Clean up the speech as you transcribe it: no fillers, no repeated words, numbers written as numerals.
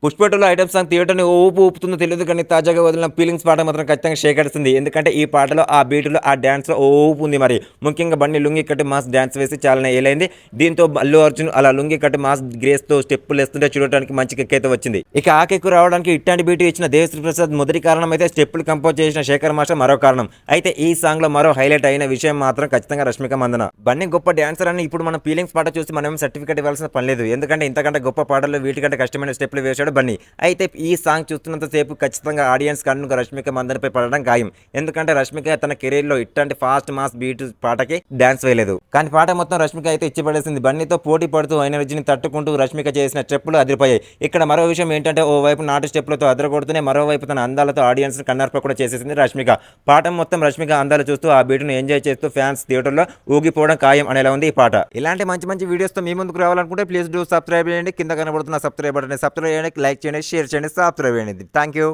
పుష్ప 2లో item song థియేటర్‌ని ఊపు ఊపుతుందో తెలియదు కానీ తాజాగా వదిలిన ఫీలింగ్స్ పాట మాత్రం ఖచ్చితంగా షేకేడుస్తుంది. ఎందుకంటే ఈ పాటలో, ఆ బీటులో, ఆ డాన్స్‌లో ఓ ఊపు ఉంది మరి. ముఖ్యంగా బన్నీ లుంగీ కట్టి మాస్ డాన్స్ వేసి చాలానే ఏలైంది. దీంతో అల్లు అర్జున్ అలా లుంగీ కట్టి మాస్ గ్రేస్‌తో స్టెప్పులేస్తుంటే చూడటానికి మంచి కిక్కయితే వచ్చింది. ఇక ఆ కిక్కు రావడానికి ఇట్టాంటి బీట్ ఇచ్చిన దేవిశ్రీ ప్రసాద్ మొదటి కారణం అయితే స్టెప్పులు కంపోజ్ చేసిన శేఖర్ మాస్టర్ మరో కారణం. అయితే ఈ సాంగ్‌లో మరో హైలైట్ అయిన విషయం మాత్రం ఖచ్చితంగా రష్మిక మందన. బన్నీ గొప్ప డాన్సర్ అని ఇప్పుడు మనం ఫీలింగ్స్ పాట చూసి మనమేం సర్టిఫికేట్ ఇవ్వాల్సిన పని లేదు. ఎందుకంటే ఇంతకంటే గొప్ప పాటలు వీటికంటే కష్టమైన స్టెప్పులు వేశాడు బన్నీ. అయితే ఈ సాంగ్ చూస్తున్నంత సేపు ఖచ్చితంగా ఆడియన్స్ కన్ను రష్మిక మందనపై పడడం ఖాయం. ఎందుకంటే రష్మిక తన కెరీర్‌లో ఇట్లాంటి ఫాస్ట్ మాస్ బీట్ పాటకి డాన్స్ వేయలేదు. కానీ పాట మొత్తం రష్మిక అయితే ఇచ్చి పడేసింది. బన్నీతో పోటీ పడుతూ ఎనర్జీని తట్టుకుంటూ రష్మిక చేసిన స్టెప్పులు అదిరిపోయాయి. ఇక్కడ మరో విషయం ఏంటంటే ఓవైపు నాటు స్టెప్పులతో అదరగొడుతూనే మరోవైపు తన అందాలతో ఆడియన్స్‌ని కన్నార్ప కూడా చేసేసింది రష్మిక. పాట మొత్తం రష్మిక అందాలు చూస్తూ ఆ బీట్‌ను ఎంజాయ్ చేస్తూ ఫ్యాన్స్ థియేటర్‌లో ఊగిపోవడం ఖాయం అనేలా ఉంది ఈ పాట. ఇలాంటి మంచి మంచి వీడియోస్‌తో మీ ముందుకు రావాలనుకుంటే ప్లీజ్ డూ సబ్స్క్రైబ్ చేయండి. కింద కనబడుతున్న సబ్స్క్రైబ్ బటన్ని సబ్స్క్రైబ్ చేయండి, లైక్ చేయండి, షేర్ చేయండి, సబ్స్క్రైబ్ చేయండి. Thank you.